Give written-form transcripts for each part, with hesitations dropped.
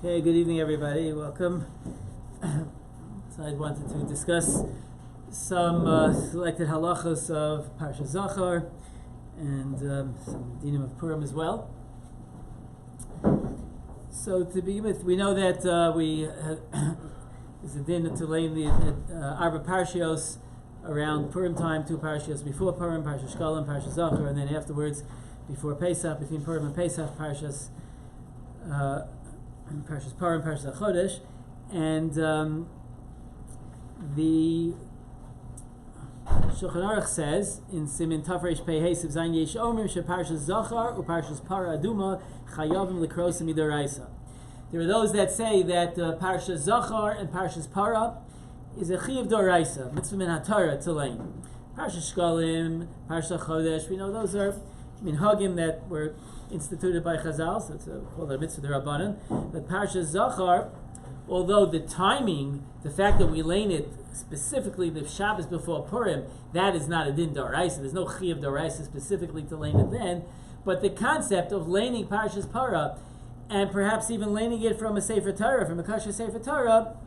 Okay, good evening, everybody. Welcome. So I wanted to discuss some selected halachos of Parsha Zachor and some dinim of Purim as well. So to begin with, we know that there's a din to lay the Arba Parshios around Purim time, 2 Parshios before Purim, Parsha Shkalim, Parsha Zachor, and then afterwards, before Pesach, between Purim and Pesach, Parshas Purim, Parshas Chodesh, and the Shulchan Aruch says in Simin Tafresh Pei Hey Siv Zayin Yesh Omrim She Parshas Zachar U Parshas Para Aduma Chayavim Likrosim Midoraisa. There are those that say that Parshas Zachar and Parshas Para is a Chiyav Doraisa, Mitzvah Min HaTorah to learn. Parshas Shkalim, Parshas Chodesh, we know those are minhagim that were instituted by Chazal, so it's called a mitzvah d'Rabbanan. But Parshas Zachar, although the timing, the fact that we lane it specifically the Shabbos before Purim, that is not a din d'oraisa. There's no chiyav d'oraisa specifically to lane it then. But the concept of laning Parshas Para, and perhaps even laning it from a Sefer Torah, from a Kasher Sefer Torah,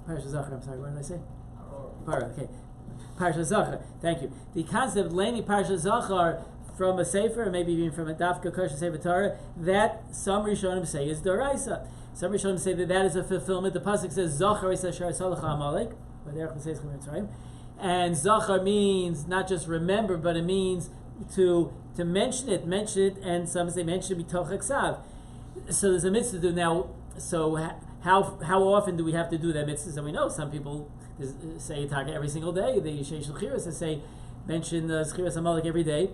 Parshas Zachar, I'm sorry, what did I say? Para, okay. Parshas Zachar, thank you. The concept of laning Parshas Zachar from a Sefer, maybe even from a Dafka Kasher Sefer Torah, that some Rishonim say is d'oraisa. Some Rishonim say that is a fulfillment. The pasuk says Zachar Yisashar Salach Amalek, and Zachar means not just remember, but it means to mention it, and some say mention it bitoch eksav. So there's a mitzvah to do now. So how often do we have to do that mitzvah? So we know some people say Taka every single day. The Yeshei Shulchiras say mention Zchiras Amalek every day.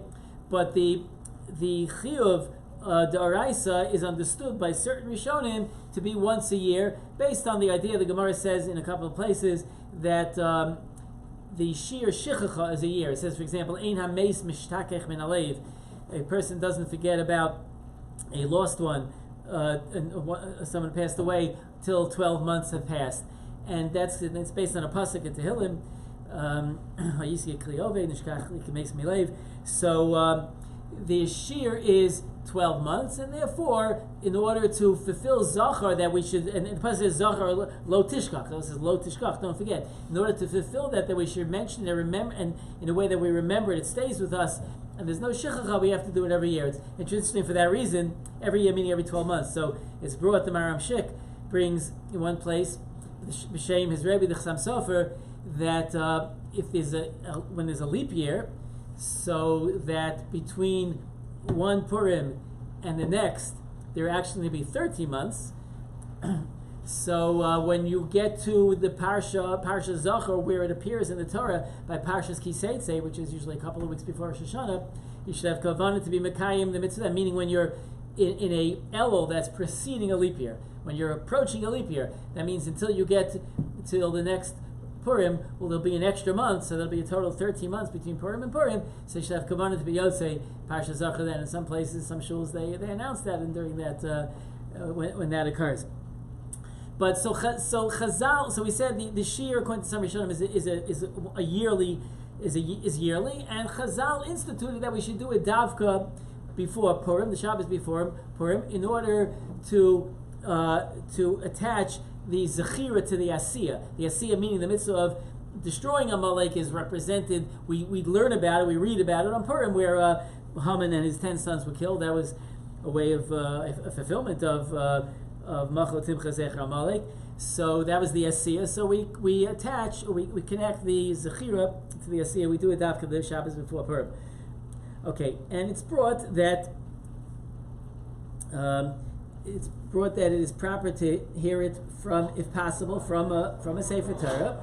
But the chiyuv d'oraisa is understood by certain Rishonim to be once a year, based on the idea the Gemara says in a couple of places that the shir shichacha is a year. It says, for example, ein hameis mishtakech min alev. A person doesn't forget about a lost one, someone passed away, till 12 months have passed, and it's based on a pasuk in Tehillim. So the shir is 12 months, and therefore, in order to fulfill Zachar, that we should, and the pasuk says Zachar lo tishkach. So it says lo tishkach. Don't forget. In order to fulfill that we should mention and remember, and in a way that we remember it stays with us. And there's no shichacha. We have to do it every year. It's interesting for that reason. Every year, meaning every 12 months. So it's brought. The Maram Shik brings in one place, B'Shem his Rabbi the Chassam Sofer, that if there's when there's a leap year, so that between one Purim and the next, there are actually going to be 13 months. So when you get to the Parsha Zachor, where it appears in the Torah by Parshas Kiseitze, which is usually a couple of weeks before Rosh Hashanah, you should have kavanah to be Mekayim the mitzvah, meaning when you're in a Elul that's preceding a leap year. When you're approaching a leap year, that means until you get till the next Purim, well, there'll be an extra month, so there'll be a total of 13 months between Purim and Purim. So you should have kavanah to be Yotzei Parsha Zachor. Then in some places, some shuls, they announce that, and during that when that occurs. But so Chazal. So we said the shir according to some Rishonim is yearly, and Chazal instituted that we should do a davka before Purim, the Shabbos before Purim, in order to attach the zechira to the asiyah. The asiyah meaning the mitzvah of destroying Amalek is represented. We learn about it, we read about it on Purim, where Haman and his 10 sons were killed. That was a way of a fulfillment of Machlo Timcha Zecher Amalek. So that was the Asiyah. So we attach, or we connect the Zechira to the Asiyah. We do a Dafka the Shabbos before Purim. Okay, and it's brought that it is proper to hear it from, if possible, from a Sefer Torah.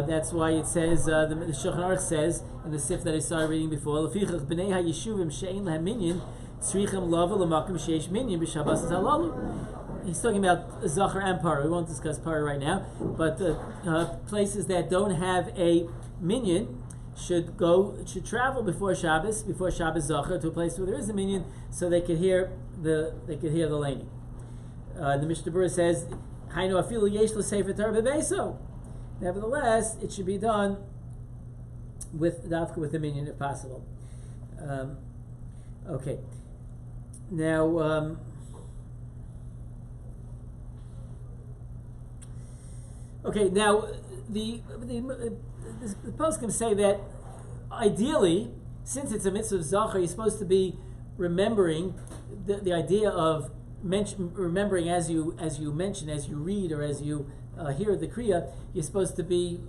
That's why it says the Shulchan Aruch says in the Sif that I started reading before, Lefichach b'nei hayeshuvim she'ein lahem minyan tzricham lava l'makom she'esh minyan b'Shabbos halalu. He's talking about Zachar and Parah. We won't discuss Parah right now, but places that don't have a minyan should travel before Shabbos Zachar to a place where there is a minyan, so they could hear the laning. The Mishnah Berurah says, "Hainu afilu yesh l'sefer Torah b'beiso." Nevertheless, it should be done with the minyan if possible. Okay. Now. Okay, now the poskim say that ideally, since it's a mitzvah of zachar, you're supposed to be remembering the idea of remembering as you mention, as you read, or as you hear the kriya. You're supposed to be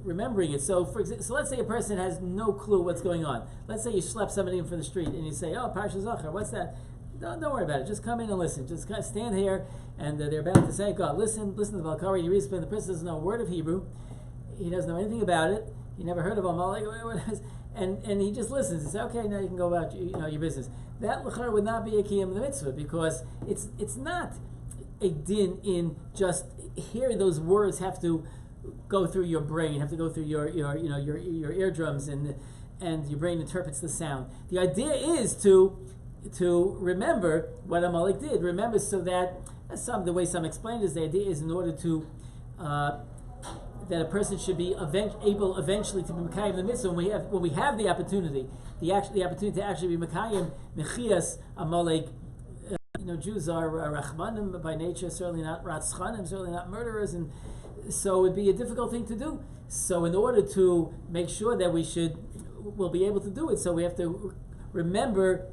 remembering it. So, for example, let's say a person has no clue what's going on. Let's say you schlep somebody in from the street and you say, "Oh, Parsha Zachar, what's that?" Don't worry about it. Just come in and listen. Just kind of stand here, and they're about to say, "God, listen to the Balkari." You read, the person doesn't know a word of Hebrew. He doesn't know anything about it. He never heard of Amalek, and he just listens. He says, "Okay, now you can go about your business." That l'char would not be a kiyum of the mitzvah, because it's not a din in just hearing those words. Have to go through your brain. Have to go through your eardrums, and your brain interprets the sound. The idea is to remember what Amalek did. Remember, so that the way some explain it is, the idea is in order to that a person should be able eventually to be Mekayim the mitzvah when we have the opportunity, the opportunity to actually be Mekayim Mechias Amalek. Jews are Rachmanim by nature, certainly not Ratzchanim, certainly not murderers, and so it would be a difficult thing to do. So in order to make sure that we'll be able to do it, so we have to remember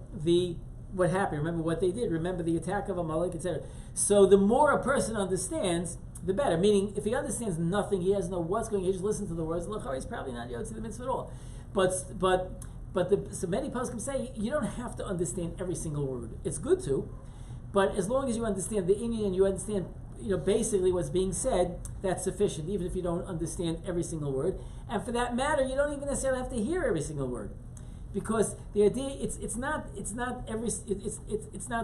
what happened, remember what they did, remember the attack of Amalek, etc. So the more a person understands, the better. Meaning, if he understands nothing, he doesn't know what's going on, he just listens to the words, he's probably not yotzi the mitzvah at all. So many poskim say you don't have to understand every single word. It's good to, but as long as you understand the inyan and you understand basically what's being said, that's sufficient, even if you don't understand every single word. And for that matter, you don't even necessarily have to hear every single word. Because the idea, it's not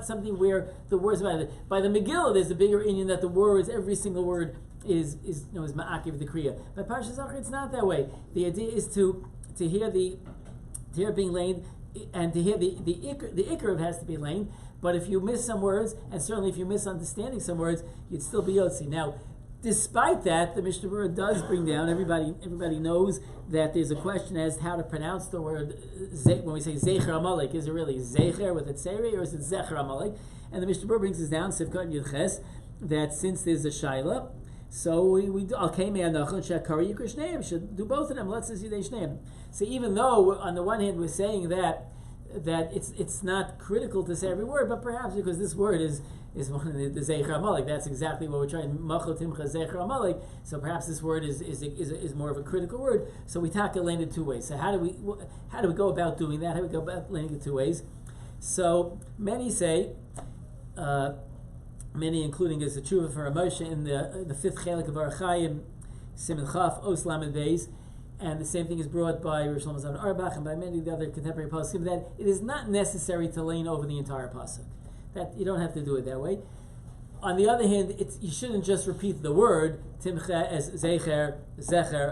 something where the words about it. By the Megillah, there's a bigger inyan that the words, every single word is ma'akiv the kriya. By Parsha Zachar, it's not that way. The idea is to hear it being laid, and to hear the ikr of it has to be laid. But if you miss some words, and certainly if you're misunderstanding some words, you'd still be yotzi. Now, despite that, the Mishnah Berurah does bring down, everybody knows that there's a question as to how to pronounce the word, when we say Zecher Amalek, is it really Zecher with a Tzeri, or is it Zecher Amalek? And the Mishnah Berurah brings us down, Sivkot Yudches, that since there's a Shaila, so we Al-Kei Me'anachon Shakari Yikr Shneim, should do both of them, let's see Yidei Shneim. So even though, on the one hand, we're saying that it's not critical to say every word, but perhaps because this word is one of the Zecher Amalek. That's exactly what we're trying. Machlo Timcha Zecher Amalek. So perhaps this word is more of a critical word. So we tackle it in two ways. So how do we go about doing that? How do we go about learning it two ways? So many say, many including as a tshuva for Moshe in the fifth chelik of Orach Chaim, Siman Chaf Os Lamed Beis. And the same thing is brought by Rosh Hashanah Arbach and by many of the other contemporary poskim, that it is not necessary to lean over the entire pasuk. That you don't have to do it that way. On the other hand, you shouldn't just repeat the word Timcha as Zecher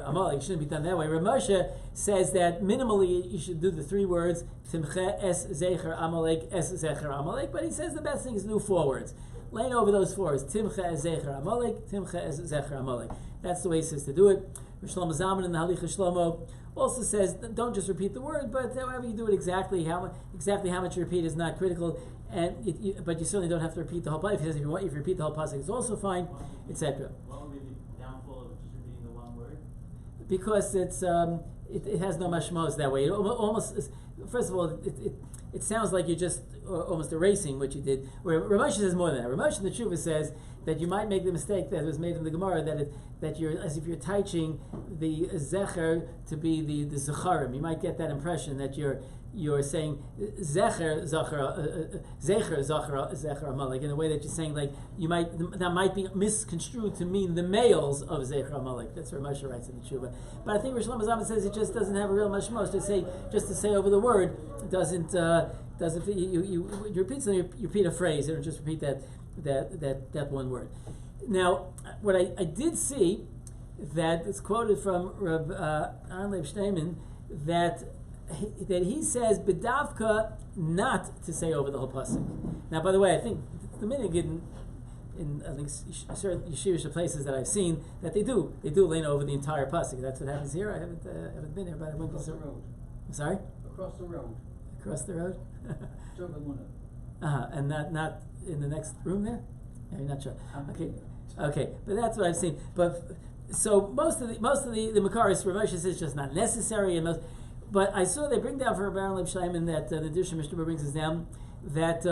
Amalek. It shouldn't be done that way. Rav Moshe says that minimally you should do the three words Timcha es Zecher Amalek es Zecher Amalek. But he says the best thing is to do 4 words. Lean over those 4 words. Timcha es Zecher Amalek. Timcha es Zecher Amalek. That's the way he says to do it. Shlomo Zalman in the Halicha Shlomo also says don't just repeat the word, but however you do it exactly how much you repeat is not critical, but you certainly don't have to repeat the whole pasuk. He says if you repeat the whole pasuk, it's also fine, etc. What would be the downfall of just repeating the one word? Because it has no mashmos that way. It almost, first of all, it sounds like you're just almost erasing what you did. Where Rabbi says more than that. Rabbi in the Tshuva says that you might make the mistake that was made in the Gemara that you're as if you're teaching the zecher to be the zecharim. You might get that impression that you're saying zecher amalek in a way that you're saying like that might be misconstrued to mean the males of zecher amalek. That's what Moshe writes in the Tshuva. But I think Rosh Hashanah says it just doesn't have a real mashmos to say over the word doesn't you repeat something, you repeat a phrase, you don't just repeat that one word. Now, what I did see that it's quoted from Rabbi Leib Steinman that he says bedavka not to say over the whole pasuk. Now, by the way, I think the minhag in I think certain yeshivish places that I've seen that they do lean over the entire pasuk. That's what happens here. I haven't been here, but I went across the road. I'm sorry. Across the road. Across the road. And not in the next room there. Yeah, you're not sure. Okay, but that's what I've seen. But so most of the Makaris, Rav Moshe says just not necessary, but I saw they bring down for Rabbi Leib Shleiman that the Dusha Mishnah brings us down that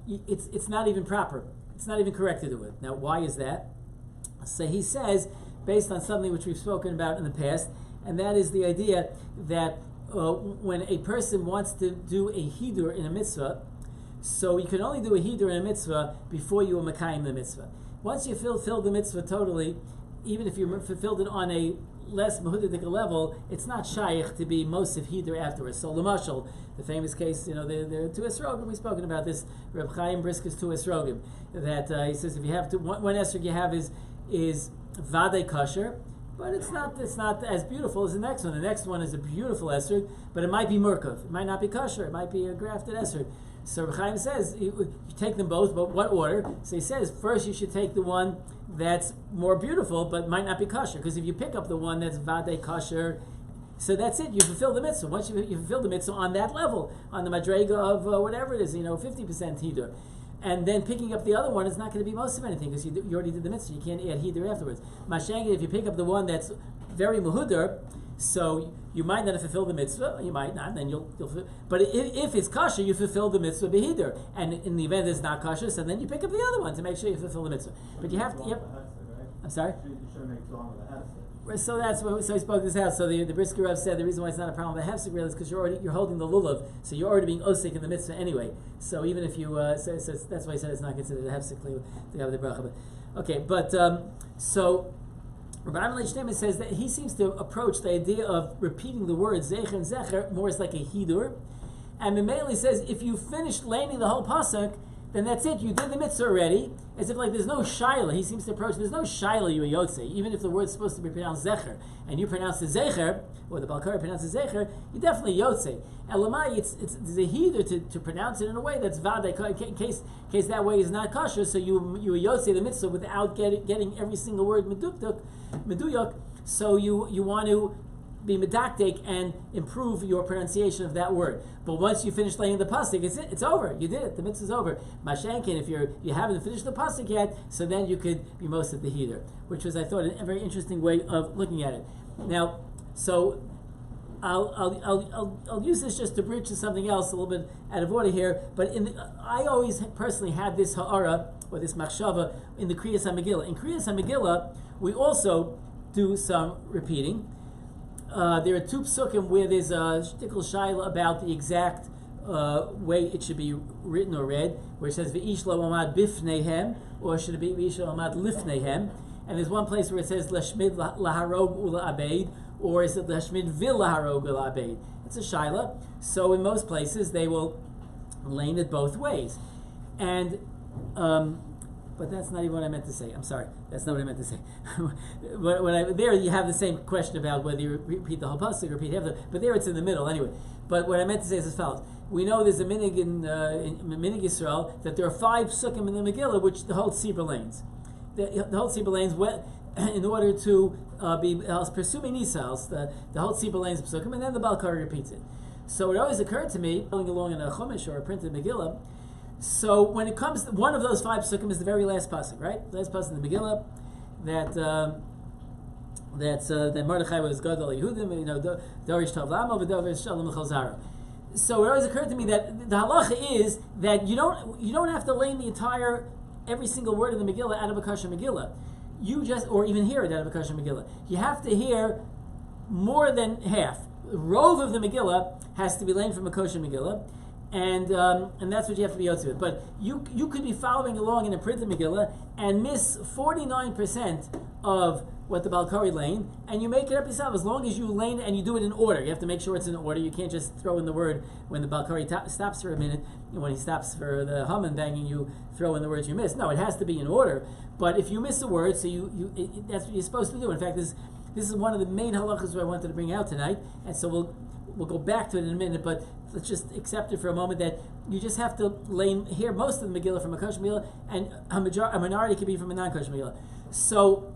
it's not even proper. It's not even correct to do it. Now, why is that? So he says, based on something which we've spoken about in the past, and that is the idea that when a person wants to do a hidur in a mitzvah, so you can only do a hidur in a mitzvah before you are makayim the mitzvah. Once you fulfill the mitzvah totally, even if you fulfilled it on a less mehudadik level, it's not shaykh to be mosif hidur afterwards. So Lamashal, the famous case, there are two esrogim. We've spoken about this. Reb Chaim Brisker's two esrogim. That he says if you have one esrog you have is vadei kosher, but it's not as beautiful as the next one. The next one is a beautiful esrog, but it might be murkav. It might not be kosher. It might be a grafted esrog. So Reb Chaim says you take them both, but what order? So he says first you should take the one that's more beautiful, but might not be kosher. Because if you pick up the one that's vadei kosher, so that's it. You fulfill the mitzvah. Once you fulfill the mitzvah on that level, on the madrega of whatever it is, 50% hidur, and then picking up the other one is not going to be most of anything because you already did the mitzvah. You can't add hidur afterwards. Mashenga, if you pick up the one that's very muhudar, so you might not fulfill the mitzvah, you might not, and then you'll but if it's kosher, you fulfill the mitzvah behidur. And in the event it's not kosher, so then you pick up the other one to make sure you fulfill the mitzvah. But you have to, I'm sorry? So that's what, so he spoke this out. So the Brisker Rav said the reason why it's not a problem with a hefsek really is because you're holding the lulav, so you're already being osik in the mitzvah anyway. So even if you so that's why he said it's not considered a hefsek to have the bracha. So Rabbi Leib Shleiman says that he seems to approach the idea of repeating the words zecher and zecher more as like a hidur, and Michel says if you finished laning the whole pasuk, then that's it. You did the mitzvah already. As if like there's no shaila. He seems to approach. There's no shaila you a yotze. Even if the word's supposed to be pronounced zecher, and you pronounce the zecher, or the Balkari pronounces zecher, you definitely yotze. And lamai, it's a heather to pronounce it in a way that's vadei in case that way is not kosher. So you a yotze the mitzvah without getting every single word meduyok. So you want to be medaktik and improve your pronunciation of that word. But once you finish laying the pasuk, it's over. You did it. The mitzvah's over. Mashenkin, if you haven't finished the pasuk yet, so then you could be most of the heater, which was, I thought, a very interesting way of looking at it. Now, so I'll use this just to bridge to something else a little bit out of order here. But I always personally had this ha'ara or this machshava in the Kriyas HaMegillah. In Kriyas HaMegillah, we also do some repeating. There are two psukim where there's a shtickle shaila about the exact way it should be written or read, where it says v'ish lo amad bifneihem, or should it be v'ish lo amad lifneihem? And there's one place where it says lashmid laharog ula abeid, or is it lashmid vil laharog ula abeid? It's a shaila. So in most places they will lane it both ways, and but that's not even what I meant to say. I'm sorry. That's not what I meant to say. There you have the same question about whether you repeat the whole pasuk or repeat half of it, but there it's in the middle anyway. But what I meant to say is as follows. We know there's a minhag in minhag Yisrael that there are 5 psukim in the Megillah which the whole tzibur lanes. The whole tzibur lanes, in order to be pursuing nisals, the whole tzibur lanes psukim, and then the Balkari repeats it. So it always occurred to me, going along in a chumash or a printed Megillah, so when it comes, one of those 5 psukim is the very last pasuk, right? The last pasuk in the Megillah, that that Mordechai was Gadol Yehudim, Dorish Tov Lamo, V'Dorish Shalom L'Chol Zara. So it always occurred to me that the halacha is that you don't have to lane every single word of the Megillah out of a kosher Megillah. You just, or even hear it out of a kosher Megillah. You have to hear more than half. The rove of the Megillah has to be laned from a kosher Megillah, and that's what you have to be yotze with. But you could be following along in a printed Megillah and miss 49% of what the Balkari lane, and you make it up yourself as long as you lane and you do it in order. You have to make sure it's in order. You can't just throw in the word when the Balkari stops for a minute, and when he stops for the hum and banging, you throw in the words you missed. No, it has to be in order. But if you miss a word, so that's what you're supposed to do. In fact, this is one of the main halachas I wanted to bring out tonight, and so we'll go back to it in a minute, but let's just accept it for a moment that you just have to hear most of the Megillah from a kosher Megillah, and a minority could be from a non-kosher Megillah. So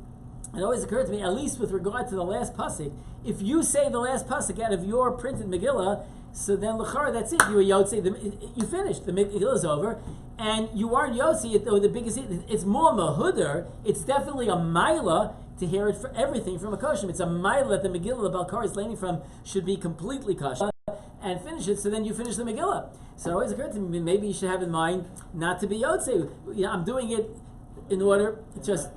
it always occurred to me, at least with regard to the last pasuk, if you say the last pasuk out of your printed Megillah, so then l'chara, that's it. You were yotze. You finished. The Megillah is over, and you aren't yotze. The biggest, it's more mahuder. It's definitely a maila to hear it for everything from a kosher. It's a maila that the Megillah the Balkari is laning from should be completely kosher and finish it. So then you finish the Megillah. So it always occurred to me, maybe you should have in mind not to be yotze. I'm doing it in order. Just.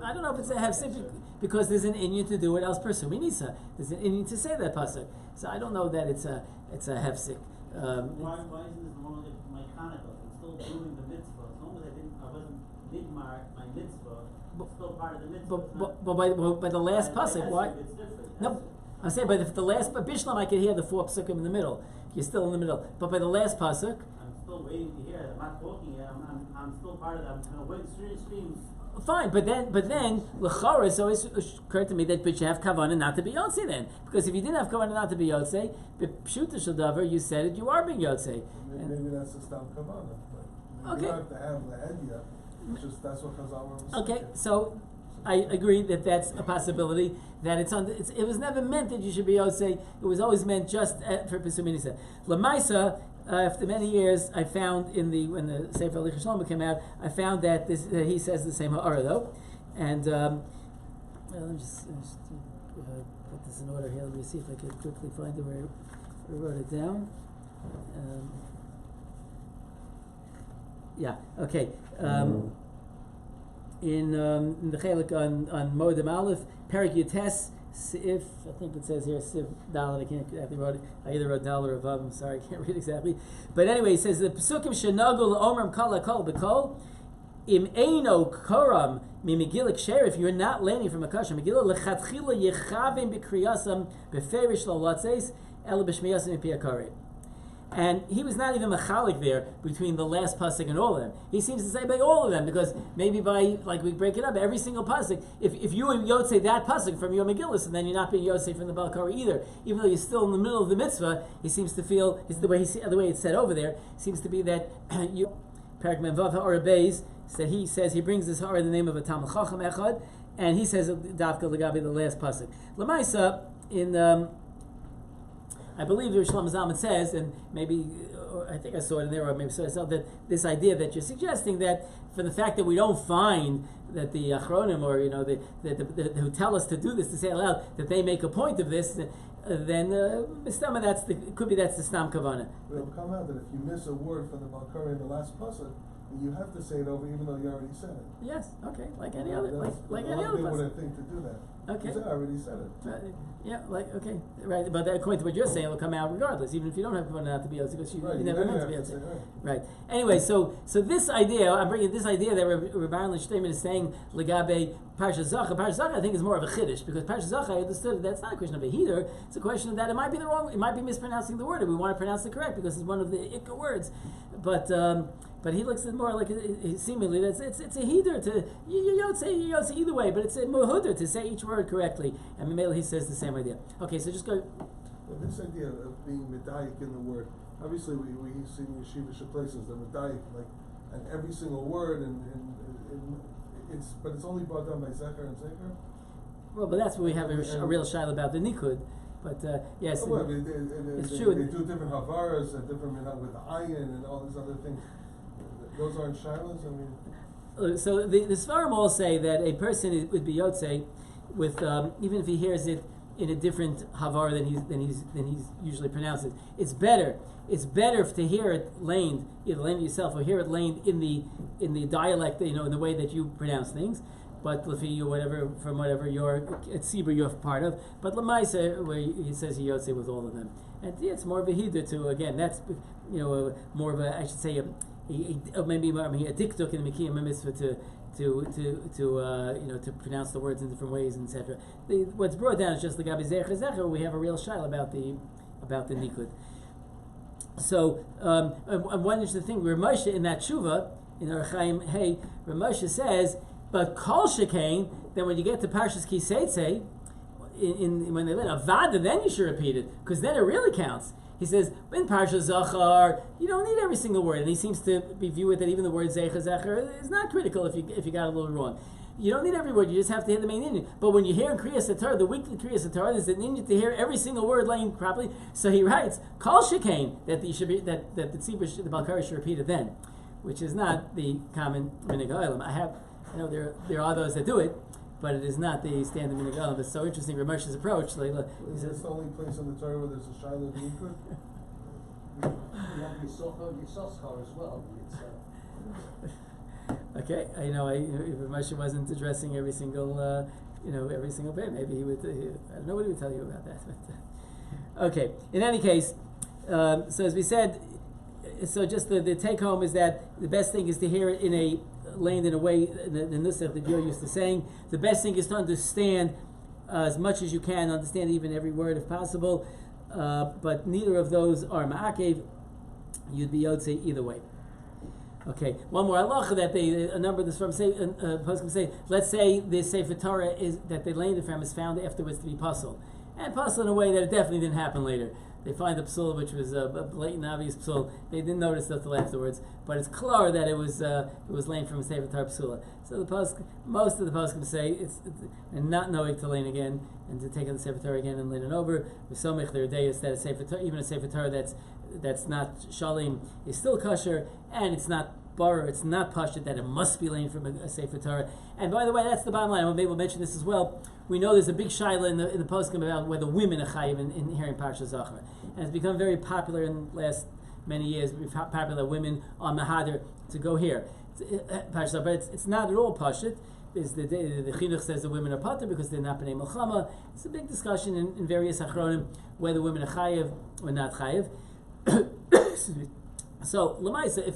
I don't know if it's a hefsek because there's an inyan to do it else pursue nisa. There's an inyan to say that pasuk. So I don't know that it's a hefsek. Why isn't this more like my Hanukkah? I'm still doing the mitzvah. As long as I wasn't nigmar my mitzvah, it's still part of the mitzvah. But by the last pasuk, why? It's different. No, I'm saying by the last Bishlam, I could hear the 4 psukim in the middle. You're still in the middle. But by the last pasuk, I'm still waiting to hear it. I'm not talking yet. I'm still part of that. I'm going to wait streams. Fine, but then l'chara, so it's occurred to me that but you have kavanah not to be yotze then, because if you didn't have kavanah not to be yotze, b'pshuta shadavar, you said it, you are being yotze. Maybe that's a stam kavanah. But you don't have to have the head yet. It's just that's what Chazal was saying. Okay, so I agree that that's a possibility. That it was never meant that you should be yotze. It was always meant just for pesuminisa. Lamaisa. After many years, I found when the Sefer Halacha Shalom came out, I found that he says the same ha'ara though, and let me just put this in order here. Let me see if I can quickly find where I wrote it down. Okay. In the Chelik on Modem Aleph, Perik Yutes. If I think it says here Siv Dalet, I can't exactly wrote it. I either wrote Dalet or Vav. I'm sorry, I can't read exactly. But anyway, it says the Pesukim Shenagu LaOmram Kol HaKol B'Kol Im Eino Koram MiMegillah Ksher. If you're not learning from a kosher Megillah, Lechatchila Yechavim B'Kriyasam B'Ferish L'Latzeis Ela B'Shmiyasam Mipi HaKarei. And he was not even machalik there between the last pasuk and all of them. He seems to say by all of them, because maybe we break it up, every single pasuk, if you yotze that pasuk from your Megillah, so then you're not being yotze from the Balkari either. Even though you're still in the middle of the mitzvah, he seems to feel, the way it's said over there, seems to be that you, Parak Menvav HaOra Beis, he says he brings this ha'or in the name of a Talmud Chacham Echad, and he says Dafka Lagabi, the last pasuk. Lamaisa, in I believe the Shlomo Zalman says, and maybe, I think I saw it in there, or maybe saw it, that this idea that you're suggesting that for the fact that we don't find that the Achronim, or the who tell us to do this, to say it aloud, that they make a point of this, then could be that's the Stam Kavanah. But it'll come out that if you miss a word from the Balkari in the last pasuk, you have to say it over even though you already said it. Yes, okay, like any other, like any other people pasuk. wouldn't think to do that. Okay. Because I already said it. Okay, right. But according to what you're saying, it'll come out regardless, even if you don't have to out to be able because you never meant to be able to. Right. Anyway, so this idea, I'm bringing this idea that Rabbi Shleiman is saying Legabe Parsha Zacha. Parsha Zacha, I think, is more of a chiddush, because Parsha Zacha, I understood that's not a question of a heater. It's a question that it might be it might be mispronouncing the word, and we want to pronounce it correct because it's one of the ikka words. But he looks at it more like seemingly that it's a header to you don't say either way, but it's a muhuder to say each word correctly. And Michel, he says the same idea. Okay, so just go. Well, this idea of being medayik in the word, obviously we see in yeshivish places the medayik and every single word and it's only brought down by Zecher and Zecher. Well, but that's where we have a real shaila about the nikud. But yes, it's true. They do different havaras and different with the ayin and all these other things. Those aren't shilas. I mean, So the Sfarim all say that a person would be Yotze with even if he hears it in a different havar than he's usually pronounced it. It's better to hear it laned, either laned yourself or hear it laned in the dialect, in the way that you pronounce things. But lefi from whatever your tzibur you're part of. But lemaisa, where he says he Yotze with all of them, and it's more of a hidur to, again, that's more of a, I should say, maybe a diktuk in the Mekiyam mitzvah to pronounce the words in different ways, etc. What's brought down is just the Gabi Zecher. We have a real shayla about the nikud. So, and one interesting thing, Rav in that tshuva in Archaim Hey, Rav says, but kol shekain, then when you get to Parshas Kiseitze, when they let avada, then you should repeat it, because then it really counts. He says, in Parsha Zachar, you don't need every single word, and he seems to be viewed that even the word Zecher is not critical if you got a little wrong. You don't need every word, you just have to hear the main inyan. But when you hear in Kriyas HaTorah, the weekly Kriyas HaTorah, there's an inyan to hear every single word laying properly. So he writes, Kol Shekain, that the tzibur, the Balkari should repeat it then, which is not the common Minig Ha'olam. I know there are those that do it, but it is not the standard Minig Ha'olam. It's so interesting, Ramesh's approach. He says, the only place in the Torah where there's a Shiloh Nikud? You have Yisachar as well. Okay, if Ramesh wasn't addressing every single bit, maybe he would. I don't know what he would tell you about that. But, okay, in any case, so as we said, so just the take home is that the best thing is to hear it in a lane in a way, the nusach that you're used to saying. The best thing is to understand as much as you can, understand even every word if possible, but neither of those are ma'akev. You'd be yotze either way. Okay, one more halacha that a number of the poskim say. Let's say the Sefer Torah is that they laid it from is found afterwards to be puzzle, and puzzle in a way that it definitely didn't happen later. They find the psul, which was a blatant, obvious psul. They didn't notice that until afterwards, but it's clear that it was lain from a Sefer Torah psula. So most of the poskim say it's and not knowing to lain again and to take on the Sefer Torah again and lain it over. With so much their day is that a Sefer Torah, even a Sefer Torah that's not shalim, is still kosher, and it's not bar, it's not pashut that it must be lain from a Sefer Torah. And by the way, that's the bottom line. Maybe we'll mention this as well. We know there's a big shaila in the poskim about whether women are chayiv in hearing Parsha Zachar, and it's become very popular in the last many years. Popular women on Mahadir to go here Parsha Zachar, but it's not at all pashut. The chinuch says the women are pater because they're not b'nei milchama. It's a big discussion in various achronim whether women are chayiv or not chayiv. So lemaisa,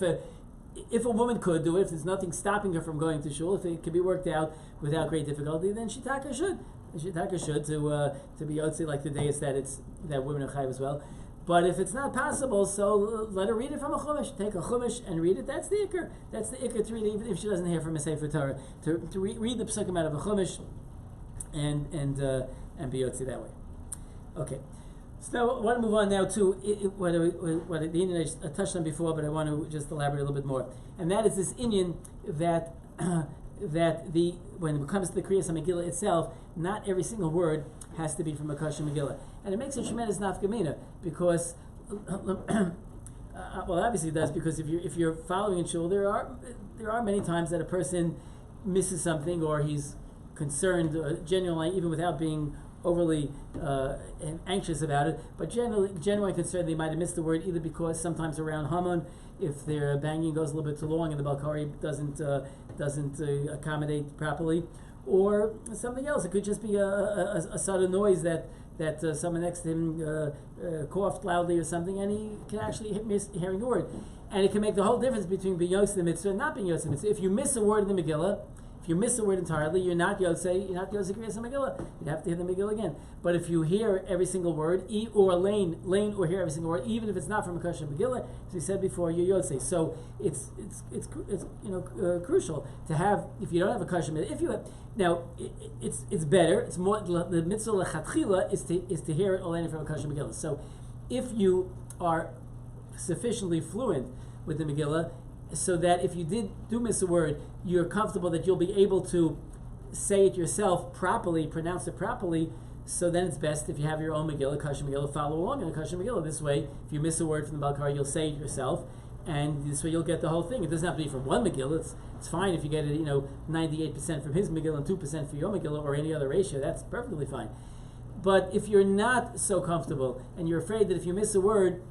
if a woman could do it, if there's nothing stopping her from going to shul, if it can be worked out without great difficulty, then shitaka should. Shitaka should to be yotzi like the day is that women are chayiv as well. But if it's not possible, so let her read it from a chumash. Take a chumash and read it. That's the ikar. That's the ikar to read it, even if she doesn't hear from a sefer Torah. To read the psukim out of a chumash and be yotzi that way. Okay. So now I want to move on now to what the Indian I touched on before, but I want to just elaborate a little bit more. And that is this Indian that when it comes to the Kriyas HaMegillah itself, not every single word has to be from a kosher Megillah. And it makes a tremendous nafkamina because, well, obviously it does, because if you're following in shul, there are many times that a person misses something or he's concerned genuinely, even without being overly anxious about it, but genuinely concerned they might have missed the word, either because sometimes around Haman, if their banging goes a little bit too long and the Balkari doesn't accommodate properly, or something else. It could just be a sudden noise that someone next to him coughed loudly or something, and he can actually miss hearing a word. And it can make the whole difference between being Yotze the Mitzvah and not being Yotze the Mitzvah. If you miss a word in the Megillah, if you miss a word entirely, you're not Yotze Kriyas HaMegillah. You'd have to hear the Megillah again. But if you hear every single word, or lane or hear every single word, even if it's not from a kosher Megillah, as we said before, you're Yotze. So it's crucial to have. If you don't have a kosher Megillah, it's better. It's more the mitzvah lechatchila is to hear it all from a kosher Megillah. So if you are sufficiently fluent with the Megillah, so that if you do miss a word, you're comfortable that you'll be able to say it yourself properly, pronounce it properly. So then it's best if you have your own Megillah, kosher Megillah, follow along in a kosher Megillah. This way, if you miss a word from the Balkar, you'll say it yourself, and this way you'll get the whole thing. It doesn't have to be from one Megillah. It's fine if you get it, 98% from his Megillah and 2% for your Megillah, or any other ratio. That's perfectly fine. But if you're not so comfortable and you're afraid that if you miss a word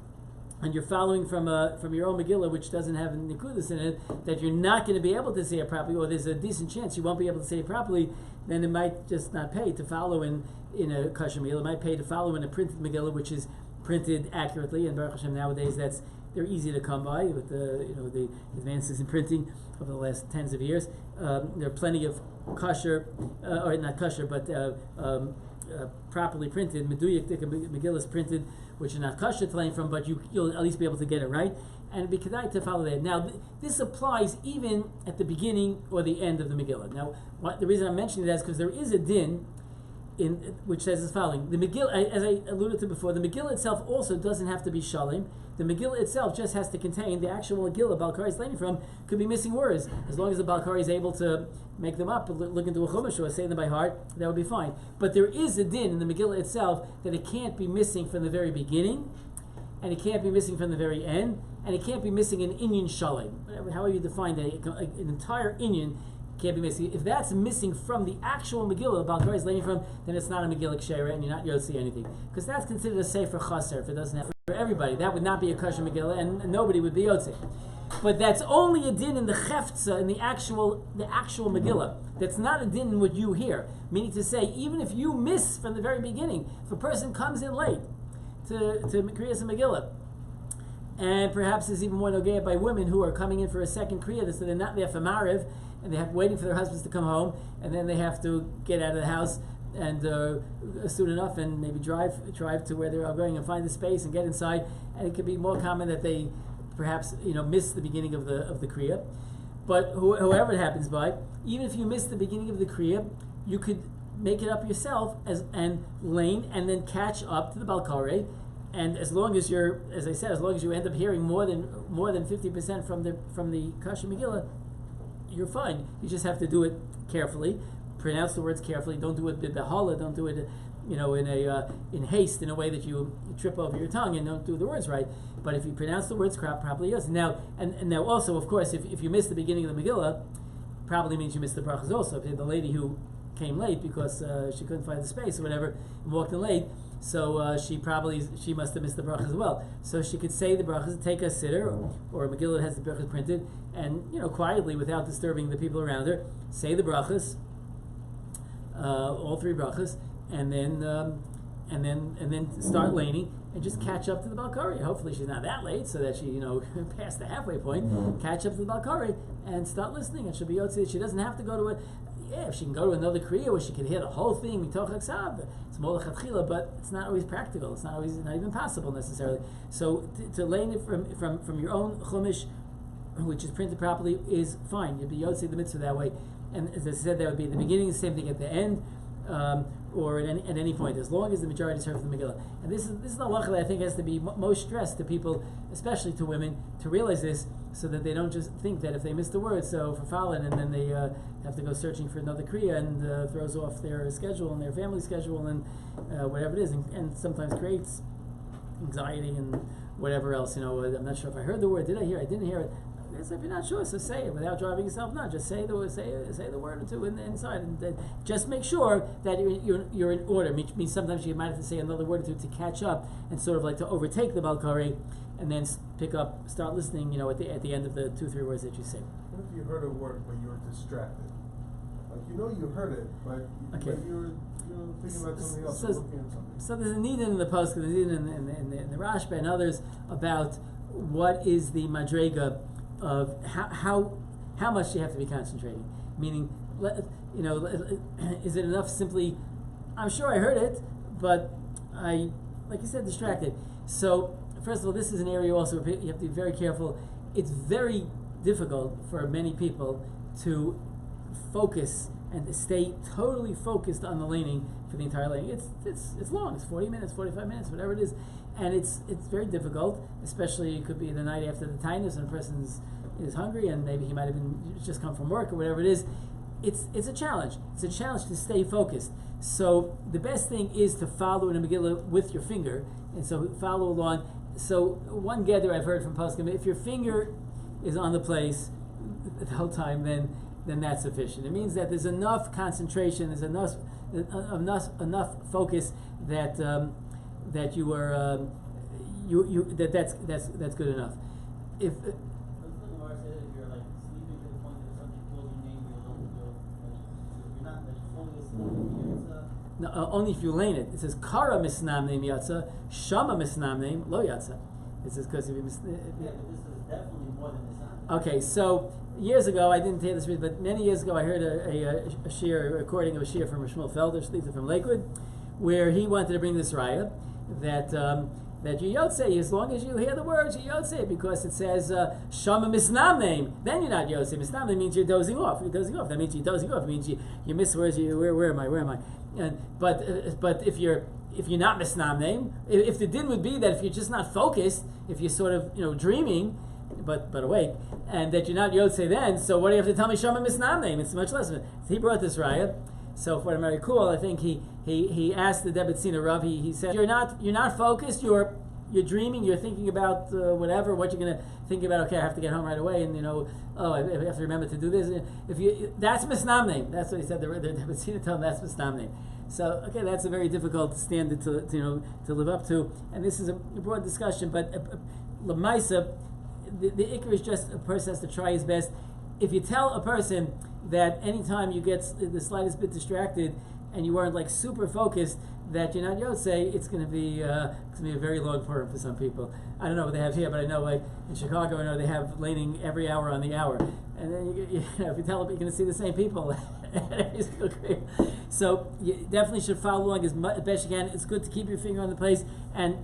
and you're following from your own Megillah, which doesn't have Nikudas in it, that you're not going to be able to say it properly, or there's a decent chance you won't be able to say it properly, then it might just not pay to follow in a kosher Megillah. It might pay to follow in a printed Megillah, which is printed accurately. And Baruch Hashem, nowadays they're easy to come by with the advances in printing over the last tens of years. There are plenty of kosher, or not kosher, but properly printed Meduyik Megillas printed, which are not kosher to learn from, but you'll at least be able to get it right, and it'd be kedai to follow that. Now, this applies even at the beginning or the end of the Megillah. Now, the reason I'm mentioning that is because there is a din which says as following: the Megillah, as I alluded to before, the Megillah itself also doesn't have to be shalim. The Megillah itself just has to contain the actual Megillah Balkari is learning from. Could be missing words, as long as the Balkari is able to make them up, look into a chumash or say them by heart, that would be fine. But there is a din in the Megillah itself that it can't be missing from the very beginning, and it can't be missing from the very end, and it can't be missing an inyan shalim. However you define that, an entire inyan can't be missing. If that's missing from the actual Megillah, the Balkari is learning from, then it's not a Megillah Kshera, and you're not Yotzi anything. Because that's considered a Sefer Chaser if it doesn't have for everybody. That would not be a kosher Megillah, and nobody would be Yotzi. But that's only a din in the Cheftza, in the actual Megillah. That's not a din in what you hear. Meaning to say, even if you miss from the very beginning, if a person comes in late to Kriyas and Megillah, and perhaps there's even more nogea by women who are coming in for a second Kriyah, so they're not there for Mariv, and they're waiting for their husbands to come home, and then they have to get out of the house and soon enough, and maybe drive to where they're going and find the space and get inside. And it could be more common that they perhaps miss the beginning of the Kriya. But whoever it happens by, even if you miss the beginning of the Kriya, you could make it up yourself and lane and then catch up to the Balkare. And as long as you're, as I said, as long as you end up hearing more than 50% from the Kasha Megillah, you're fine. You just have to do it carefully, pronounce the words carefully. Don't do it b'behala. Don't do it, in haste, in a way that you trip over your tongue and don't do the words right. But if you pronounce the words properly, yes. Now, and now also, of course, if you miss the beginning of the Megillah, probably means you missed the brachas also. If the lady who came late because she couldn't find the space or whatever and walked in late, so she must have missed the brachas as well. So she could say the brachas, take a siddur or a Megillah that has the brachas printed, and quietly, without disturbing the people around her, say the brachas, all three brachas, and then start laning and just catch up to the Balkari. Hopefully she's not that late, so that she past the halfway point. Catch up to the Balkari and start listening, and she'll be yotzi. She doesn't have to go to it. Yeah, if she can go to another Kriya where she can hear the whole thing, mitoch haksav, it's more lechatchila, but it's not always practical. It's not even possible necessarily. So to lane it from your own chumash, which is printed properly, is fine. You'd be yotzi the mitzvah that way. And as I said, that would be at the beginning, the same thing at the end, or at any point, as long as the majority is heard from the Megillah. And this is the halacha that I think has to be most stressed to people, especially to women, to realize this, so that they don't just think that if they miss the word, so for Fallon, and then they have to go searching for another Kriya, and throws off their schedule and their family schedule and whatever it is, and sometimes creates anxiety and whatever else. I'm not sure if I heard the word. Did I hear it? I didn't hear it. If you're not sure, so say it without driving yourself nuts. Just say the word or two inside, and just make sure that you're in order. Means sometimes you might have to say another word or two to catch up and sort of like to overtake the Balkari, and then start listening. At the end of the 2-3 words that you say. What if you heard a word but you were distracted? Like you heard it, but you were thinking about something else, or looking at something. So there's a need in the post, there's a need in the Rashba and others about what is the madrega of how much you have to be concentrating. Meaning, is it enough simply, I'm sure I heard it, but I, like you said, distracted. So, first of all, this is an area also where you have to be very careful. It's very difficult for many people to focus and to stay totally focused on the laning for the entire laning. It's long. It's 40 minutes, 45 minutes, whatever it is. And it's very difficult, especially it could be the night after the tinus and a person is hungry and maybe he might have been just come from work or whatever it is. It's a challenge. It's a challenge to stay focused. So the best thing is to follow in a Megillah with your finger, and so follow along. So one gather I've heard from poskim, if your finger is on the place the whole time, then that's sufficient. It means that there's enough concentration, there's enough focus that that you are that's good enough. If If you're like sleeping to the point that somebody calls your name, you're not like fully asleep. no, only if you lane it. It says kara misnam name yatsa, shama misnam name lo yatsa. It says because if you Yeah, but this is definitely more than this. Okay, so years ago, I didn't tell this reason, but many years ago, I heard a recording of a shir from Shmuel Felder, from Lakewood, where he wanted to bring this raya that you yotzei, as long as you hear the words, you yotzei, because it says shama misnam name. Then you're not yotzei. Misnam name means you're dozing off. You're dozing off. That means you're dozing off. It means you miss words. Where am I? But if you're not misnam name, if the din would be that if you're just not focused, if you're sort of dreaming, but awake, and that you're not yotzei then, so what do you have to tell me shama misnam name? It's much less of it. So he brought this raya. So for very cool, I think he asked the Debetzina Rav. He said you're not focused. You're dreaming. You're thinking about whatever what you're going to think about. Okay, I have to get home right away, and I have to remember to do this. That's misnam name. That's what he said. The Debetzina told him that's misnam name. So okay, that's a very difficult standard to live up to, and this is a broad discussion. But lemaisa, the ikar is just a person has to try his best. If you tell a person that anytime you get the slightest bit distracted and you weren't like super focused, that you're not yotzei, it's going to be a very long term for some people. I don't know what they have here, but I know like in Chicago, I know they have laning every hour on the hour, and then if you tell them you're going to see the same people, so you definitely should follow along as best you can. It's good to keep your finger on the place and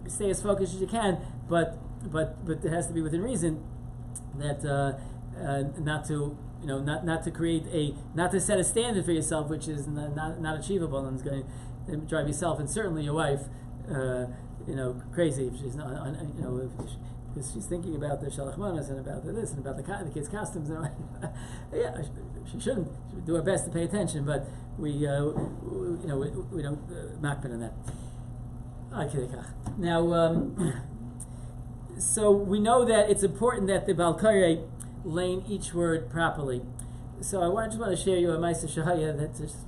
stay as focused as you can, but it has to be within reason. That not to set a standard for yourself which is not achievable and is going to drive yourself and certainly your wife crazy if she's not because she's thinking about the shalach manos and about this and about the kids' costumes and yeah, she shouldn't. She would do her best to pay attention, but we don't makpid on that. Now, so we know that it's important that the Balkarei lane each word properly. So I just want to share you a Maisa Shahaya that just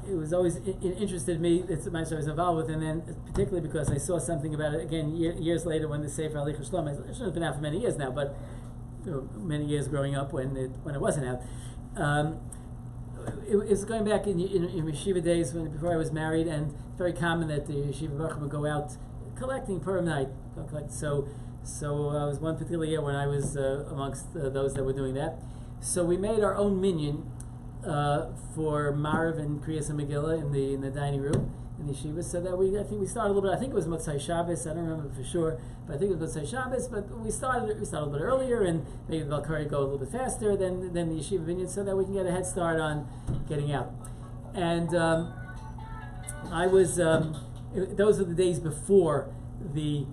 it was always interested me. It's a Maisa I was involved with, and then particularly because I saw something about it again years later when the Sefer Halacha Shlom. It should have been out for many years now, but many years growing up when it wasn't out. It was going back in yeshiva days before I was married, and it's very common that the yeshiva baruch would go out collecting Purim night. So was one particular year when I was amongst those that were doing that. So we made our own minyan for Marav and Kriyas and Megillah in the dining room in the yeshiva. So that I think we started a little bit. I think it was Motzai Shabbos. I don't remember for sure, but I think it was Motzai Shabbos. But we started a little bit earlier and made the Balkari go a little bit faster than the yeshiva minyan, so that we can get a head start on getting out. And I was those are the days before the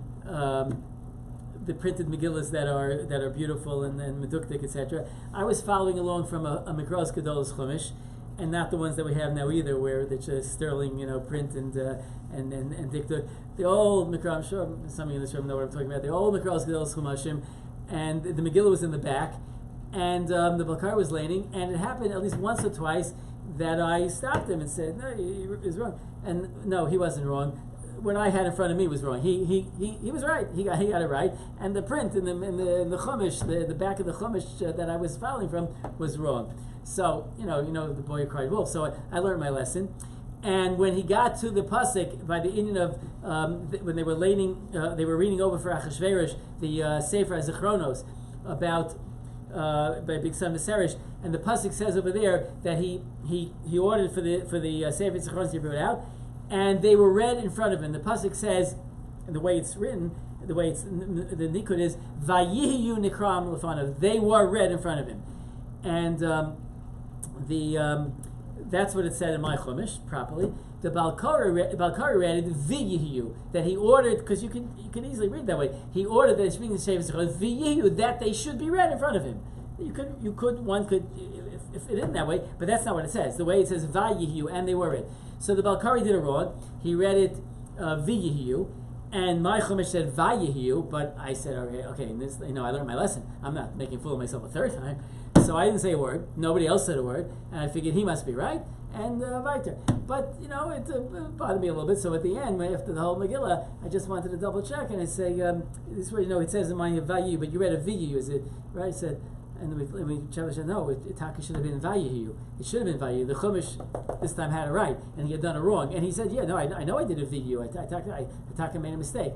printed Megillas that are beautiful and meduktik, etc. I was following along from a Mikros Gedolos Chumash, and not the ones that we have now either, where it's just sterling, print and diktuk. The old Mikros, I'm sure some of you in this room know what I'm talking about. The old Mikros Gedolos Chumashim, and the Megillah was in the back, and the Balkar was laning, and it happened at least once or twice that I stopped him and said, "No, he was wrong," and no, he wasn't wrong. What I had in front of me was wrong. He was right. He got it right. And the print in the chumash, the back of the chumash that I was following from was wrong. So the boy who cried wolf. So I learned my lesson. And when he got to the pasuk by the Indian of when they were reading over for Achashverosh the Sefer Zichronos about by Big Son Viseresh, and the pasuk says over there that he ordered for the Sefer Zichronos to be brought out. And they were read in front of him. The pasuk says, and the way it's written, the nikud is Vayihiyu Nikram Lefanav. They were read in front of him, and that's what it said in my chumash properly. The Balkari read it Viyihiyu, that he ordered, because you can easily read that way. He ordered that speaking to Sefer Zichron Viyihiyu, that they should be read in front of him. One could if it isn't that way, but that's not what it says. The way it says Vayihu, and they were read. So the Balkari did it wrong. He read it Viyihu, and my Chumash said Vayihu, but I said, okay, and this, I learned my lesson. I'm not making a fool of myself a third time. So I didn't say a word. Nobody else said a word, and I figured he must be right, and weiter. But it bothered me a little bit. So at the end, after the whole Megillah, I just wanted to double check, and I say, this is where it says in my Vayihu, but you read a Viyihu, is it right? I said. And we said, no, it should have been Vayihu. It should have been Vayihu. The Chumash this time had it right, and he had done it wrong. And he said, yeah, no, I know I did a Viyihu. I made a mistake.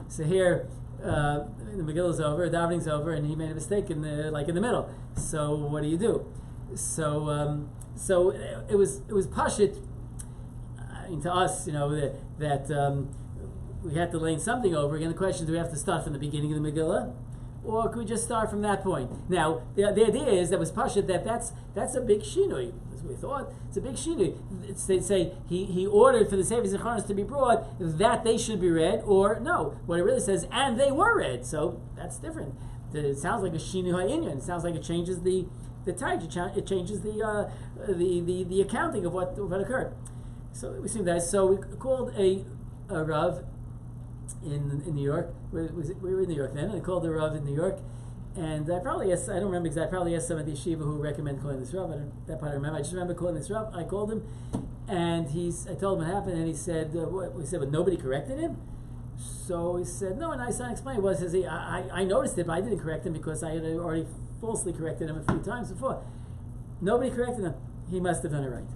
So here, the Megillah's over, davening's over, and he made a mistake in the middle. So what do? So it was pashit. To us, that we had to lane something over again. The question: do we have to start from the beginning of the Megillah? Or could we just start from that point? Now, the idea is that was Pasha that's a big shinui. That's what we thought. It's a big shinui. They say he ordered for the Sefer Zichronos to be brought that they should be read, or no. What it really says, and they were read. So that's different. It sounds like a shinui ha'inyan. It sounds like it changes the tide. It changes the accounting of what occurred. So we see that. So we called a Rav in New York. We were in New York then, and I called the Rav in New York, and I probably asked, I don't remember exactly, I probably asked some of the yeshiva who recommend calling this Rav. That part I remember. I just remember calling this Rav. I called him, and I told him what happened, and he said, but nobody corrected him? So he said, no, and I explained what it says. I noticed it, but I didn't correct him because I had already falsely corrected him a few times before. Nobody corrected him. He must have done it right.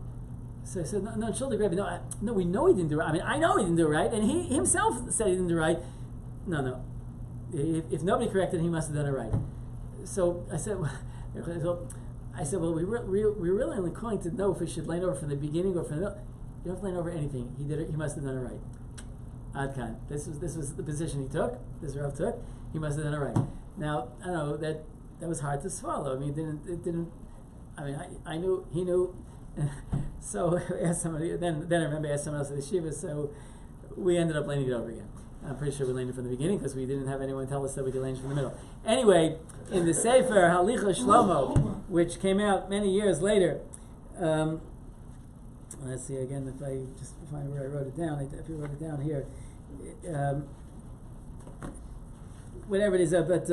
So I said, no, Rabbi, no, we know he didn't do it. I mean, I know he didn't do it right, and he himself said he didn't do it right. No. If nobody corrected him, he must have done it right. So I said, well, we really only calling to know if we should lane over from the beginning or from the middle. You don't have to lane over anything. He did it. He must have done it right. Adkan. This was the position he took. This Rav took. He must have done it right. Now I don't know that was hard to swallow. I mean, it didn't. I mean, I knew he knew. So I asked somebody. Then I remember I asked someone else at the shiva. So we ended up laning it over again. I'm pretty sure we laned it from the beginning because we didn't have anyone tell us that we could lane it from the middle. Anyway, in the Sefer Halacha Shlomo, which came out many years later, let's see again if I just find where I wrote it down. If you wrote it down here, whatever it is, but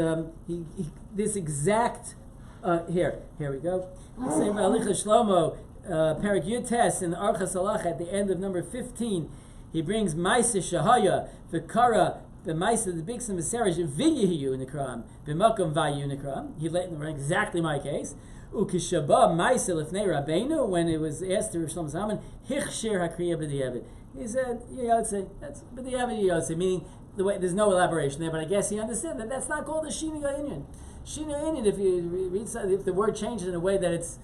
this exact here we go. The Sefer Halacha Shlomo, Perek Yud in the Archas Halacha at the end of number 15. He brings Maisa Shahaya, Vikara, the Maisa, the Bixim, the Sarish, Viyihu in the Kram, Bimakum Vayu in the Kram. He let in exactly my case. Ukishaba Maisa Lifnei Rabbeinu, when it was asked to Rosh Hashanah, Hichshir HaKriya B'di'evet. He said, that's B'di'evet Yotze, meaning the way there's no elaboration there, but I guess he understood that that's not called a Shini Ha'inyan. Shini Ha'inyan, if you read, if the word changes in a way that it's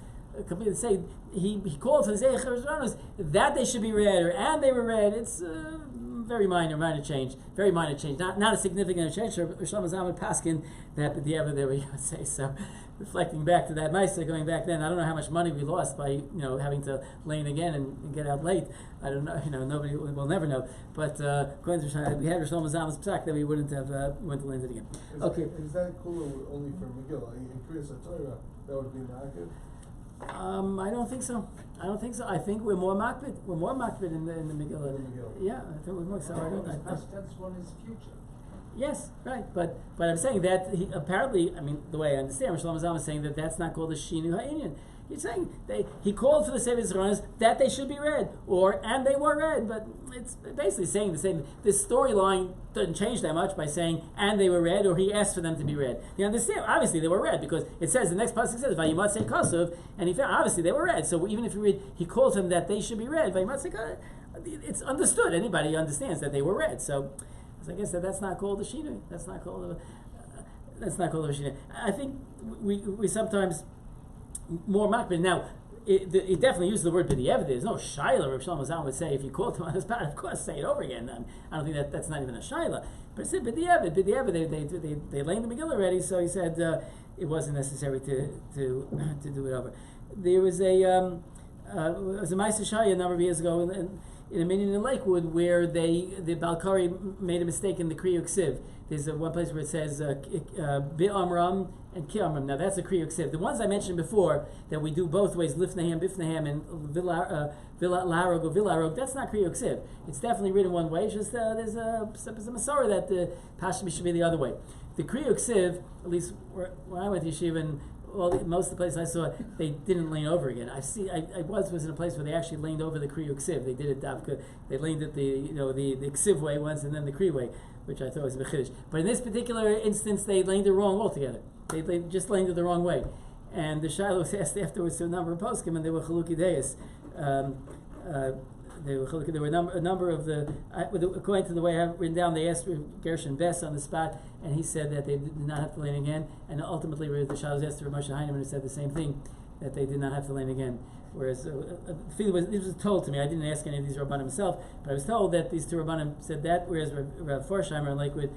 completely say he called for the Zichron that they should be read, and they were read. It's very minor change, not a significant change. Rosh Hashanah Paskin that the other there we say so. Reflecting back to that Maisa, going back then, I don't know how much money we lost by having to lane again and get out late. I don't know. Nobody will never know. But according to we had Rosh Hashanah's psak that we wouldn't have went to lane it again. Is that Kollel only for Michel? In Kriyas HaTorah, that would be Ma'akev? I don't think so. I think we're more makbid. We're more makbid in the Megillah. Yeah, I think we're more. So past tense one is future. Yes, right. But I'm saying that he apparently. I mean, the way I understand, Rosh Hashanah is saying that that's not called a shinu ha'inyan. He's saying he called for the Sefer Zichronos that they should be read, and they were read. But it's basically saying the same. This storyline doesn't change that much by saying and they were read, or he asked for them to be read. You understand? Obviously they were read because it says the next pasuk says Vayimatzei Kasuv, and he found obviously they were read. So even if you read, he called them that they should be read. Vayimatzei Kasuv, it's understood. Anybody understands that they were read. So I guess that's not called a shinu. That's not called a shinu. I think we sometimes more makbid. Now, it definitely uses the word b'di'evet. There's no shaila. Rav Shlomo Zalman would say, if you call to on the spot, of course, say it over again. I don't think that's not even a shaila. But it said b'di'evet. They laid the Megillah already, so he said it wasn't necessary to do it over. There was a Ma'aser Shaya a number of years ago in a minyan in Lakewood where the Balkari made a mistake in the Kriyuk Siv. There's one place where it says Bi'amram and Ki'amram. Now that's a Kriyuk Siv. The ones I mentioned before that we do both ways, Lifnehem, Bifnehem, and Larog or Villarog, that's not Kriyuk Siv. It's definitely written one way. It's just there's a Masorah that the Pashmi should be the other way. The Kriyuk Siv, at least when I went to Yeshiva and most of the places I saw, they didn't lean over again. I was in a place where they actually leaned over the Kriyuk Siv. They did it davka. They leaned it the Ksiv way once and then the Kri way, which I thought was a Mechidish. But in this particular instance, they leaned it wrong altogether. They just leaned it the wrong way. And the Shiloh was asked afterwards to a number of poskim, and they were Chaluki Deis. There were a number of according to the way I have it written down, they asked Gershon Bess on the spot, and he said that they did not have to lean again. And ultimately, the Shiloh was asked to Moshe Heinemann, who said the same thing, that they did not have to lean again. Whereas this was told to me. I didn't ask any of these Rabbanim myself, but I was told that these two Rabbanim said that, whereas Rav Forsheimer in Lakewood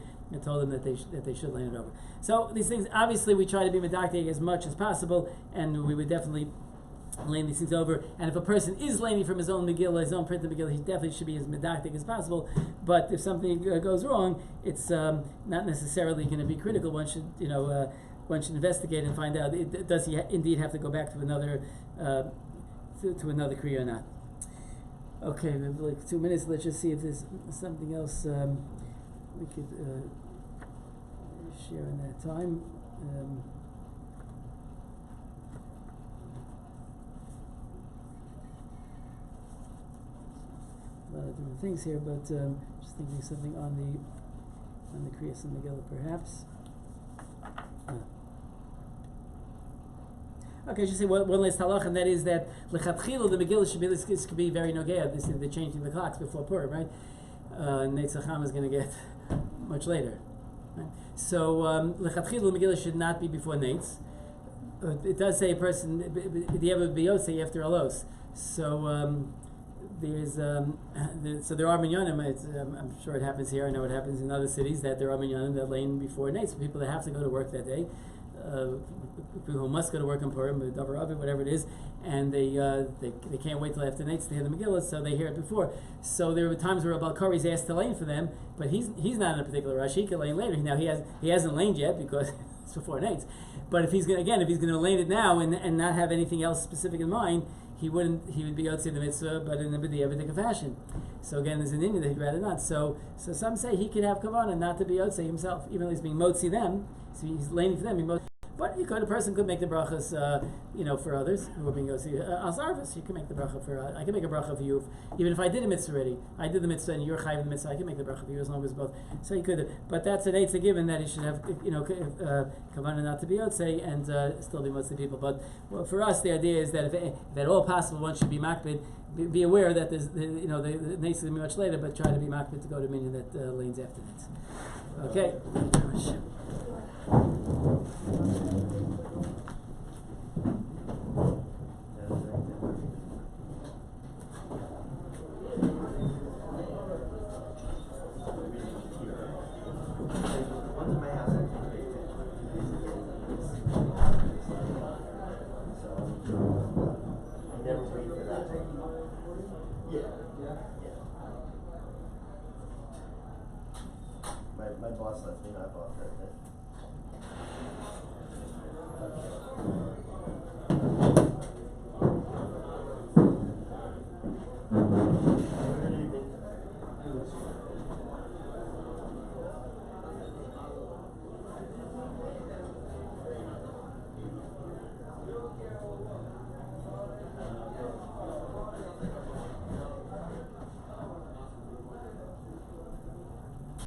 told them that they should lean it over. So these things, obviously, we try to be medactic as much as possible, and we would definitely lean these things over. And if a person is leaning from his own Megillah, his own printed Megillah, he definitely should be as medactic as possible. But if something goes wrong, it's not necessarily going to be critical. One should investigate and find out, does he indeed have to go back to another to another Kriya or not. Okay, we have like 2 minutes. Let's just see if there's something else we could share in that time. A lot of different things here, but just thinking of something on the Kriyas and Megillah, perhaps. Okay, I should say one last halacha, and that is that lechatchila the Megillah should be this could be very nogea. This is the changing the clocks before Purim, right? Netzacham is going to get much later. Right? So lechatchila the Megillah should not be before Netz. It does say a person b'diavad b'yosei after alos. So. So there are minyanim. I'm sure it happens here. I know it happens in other cities that there are minyanim that lane before Netz. People that have to go to work that day, people who must go to work in Purim, whatever it is, and they can't wait till after Netz to hear the Megillah, so they hear it before. So there are times where a Balkari is asked to lane for them, but he's not in a particular rush. He can lane later. Now he hasn't laned yet because it's before Netz. But if he's going to lane it now and not have anything else specific in mind, he would be Yotzei the mitzvah, but in a b'di'evidik fashion. So again, there's an Indian that he'd rather not. So some say he could have kavanah not to be Yotzei himself, even though he's being motzi them. So he's laning for them. But a person could make the brachas, for others who are being Yotzei. Al-Sarvis, you can make the bracha for. I can make a bracha for you, even if I did a mitzvah already. I did the mitzvah and you're chayiv the mitzvah. I can make the bracha for you as long as both. So he could. But that's an eitzah given that he should have, kavanah not to be Yotzei and still be mostly people. But for us, the idea is that if at all possible, one should be makbid. Be aware that the Netz is going to be much later, but try to be makbid to go to minyan that lanes after Netz. Okay. Thank you very much. My boss lets me not go off her.